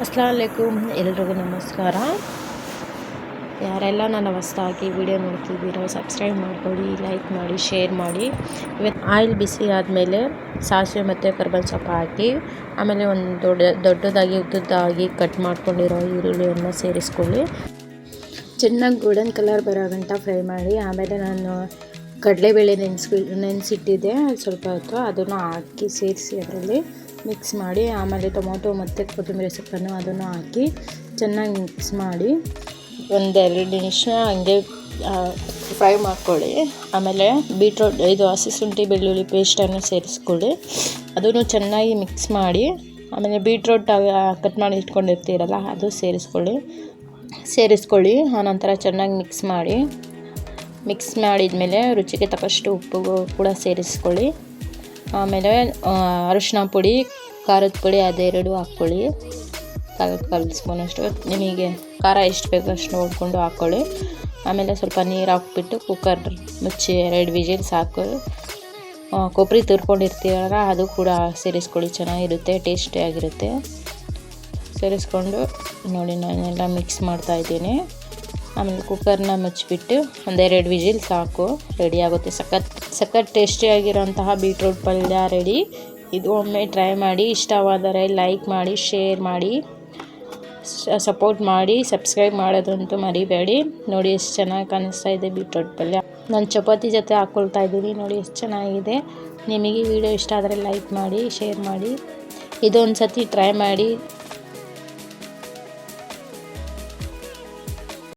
ಅಸ್ಸಲಾಮುಅಲೈಕುಮ್, ಎಲ್ರಿಗೂ ನಮಸ್ಕಾರ. ಯಾರೆಲ್ಲ ನನ್ನ ಹೊಸದಾಗಿ ವಿಡಿಯೋ ನೋಡ್ತಿದ್ದೀರೋ ಸಬ್ಸ್ಕ್ರೈಬ್ ಮಾಡ್ಕೊಳ್ಳಿ, ಲೈಕ್ ಮಾಡಿ, ಶೇರ್ ಮಾಡಿ. ಇವತ್ತು ಆಯಿಲ್ ಬಿಸಿ ಆದಮೇಲೆ ಸಾಸಿವೆ ಮತ್ತು ಕರಿಬೇವು ಸೊಪ್ಪು ಹಾಕಿ, ಆಮೇಲೆ ಒಂದು ದೊಡ್ಡದಾಗಿ ಉದ್ದದಾಗಿ ಕಟ್ ಮಾಡ್ಕೊಂಡಿರೋ ಈರುಳ್ಳಿಯನ್ನು ಸೇರಿಸ್ಕೊಳ್ಳಿ. ಚೆನ್ನಾಗಿ ಗೋಲ್ಡನ್ ಕಲರ್ ಬರೋ ಗಂಟ ಫ್ರೈ ಮಾಡಿ. ಆಮೇಲೆ ನಾನು ಕಡಲೆಬೇಳೆ ನೆನೆಸಿಟ್ಟಿದ್ದೆ ಸ್ವಲ್ಪ ಹೊತ್ತು, ಅದನ್ನು ಹಾಕಿ ಸೇರಿಸಿ ಅದರಲ್ಲಿ ಮಿಕ್ಸ್ ಮಾಡಿ. ಆಮೇಲೆ ಟೊಮೊಟೊ ಮತ್ತು ಕೊತ್ತಂಬರಿ ಸೊಪ್ಪನ್ನು ಅದನ್ನು ಹಾಕಿ ಚೆನ್ನಾಗಿ ಮಿಕ್ಸ್ ಮಾಡಿ ಒಂದೆರಡು ನಿಮಿಷ ಹಂಗೆ ಫ್ರೈ ಮಾಡ್ಕೊಳ್ಳಿ. ಆಮೇಲೆ ಬೀಟ್ರೋಟ್ ಇದು ಹಸಿ ಶುಂಠಿ ಬೆಳ್ಳುಳ್ಳಿ ಪೇಸ್ಟನ್ನು ಸೇರಿಸ್ಕೊಳ್ಳಿ, ಅದನ್ನು ಚೆನ್ನಾಗಿ ಮಿಕ್ಸ್ ಮಾಡಿ. ಆಮೇಲೆ ಬೀಟ್ರೋಟ್ ಕಟ್ ಮಾಡಿ ಇಟ್ಕೊಂಡಿರ್ತೀರಲ್ಲ ಅದು ಸೇರಿಸ್ಕೊಳ್ಳಿ. ಆನಂತರ ಚೆನ್ನಾಗಿ ಮಿಕ್ಸ್ ಮಾಡಿದ್ಮೇಲೆ ರುಚಿಗೆ ತಕ್ಕಷ್ಟು ಉಪ್ಪು ಕೂಡ ಸೇರಿಸ್ಕೊಳ್ಳಿ. ಆಮೇಲೆ ಅರಿಶಿನ ಪುಡಿ, ಖಾರದ ಪುಡಿ ಅದೆರಡು ಹಾಕ್ಕೊಳ್ಳಿ, ಕಾಲು ಸ್ಪೂನಷ್ಟು. ನಿಮಗೆ ಖಾರ ಎಷ್ಟು ಬೇಕೋ ಅಷ್ಟು ನೋಡಿಕೊಂಡು ಹಾಕ್ಕೊಳ್ಳಿ. ಆಮೇಲೆ ಸ್ವಲ್ಪ ನೀರು ಹಾಕ್ಬಿಟ್ಟು ಕುಕ್ಕರ್ ಮುಚ್ಚಿ 2 ವಿಜಿಲ್ ಸಾಕು. ಕೊಬ್ಬರಿ ತುರ್ಕೊಂಡಿರ್ತೀರಲ್ಲ ಅದು ಕೂಡ ಸೇರಿಸ್ಕೊಳ್ಳಿ, ಚೆನ್ನಾಗಿರುತ್ತೆ, ಟೇಸ್ಟಿಯಾಗಿರುತ್ತೆ. ಸೇರಿಸ್ಕೊಂಡು ನೋಡಿ ನಾನೆಲ್ಲ ಮಿಕ್ಸ್ ಮಾಡ್ತಾಯಿದ್ದೀನಿ. ಆಮೇಲೆ ಕುಕ್ಕರ್ನ ಮುಚ್ಚಿಬಿಟ್ಟು 1-2 ವಿಜಿಲ್ ಸಾಕು, ರೆಡಿ ಆಗುತ್ತೆ. ಸಖತ್ ಟೇಸ್ಟಿಯಾಗಿರೋಂತಹ ಬೀಟ್ರೂಟ್ ಪಲ್ಯ ರೆಡಿ. ಇದು ಒಮ್ಮೆ ಟ್ರೈ ಮಾಡಿ, ಇಷ್ಟವಾದರೆ ಲೈಕ್ ಮಾಡಿ, ಶೇರ್ ಮಾಡಿ, ಸಪೋರ್ಟ್ ಮಾಡಿ, ಸಬ್ಸ್ಕ್ರೈಬ್ ಮಾಡೋದಂತೂ ಮರಿಬೇಡಿ. ನೋಡಿ ಎಷ್ಟು ಚೆನ್ನಾಗಿ ಕಾಣಿಸ್ತಾ ಇದೆ ಬೀಟ್ರೂಟ್ ಪಲ್ಯ. ನಾನು ಚಪಾತಿ ಜೊತೆ ಹಾಕ್ಕೊಳ್ತಾ ಇದ್ದೀನಿ, ನೋಡಿ ಎಷ್ಟು ಚೆನ್ನಾಗಿದೆ. ನಿಮಗೆ ವಿಡಿಯೋ ಇಷ್ಟ ಆದರೆ ಲೈಕ್ ಮಾಡಿ, ಶೇರ್ ಮಾಡಿ. ಇದೊಂದು ಸತಿ ಟ್ರೈ ಮಾಡಿ.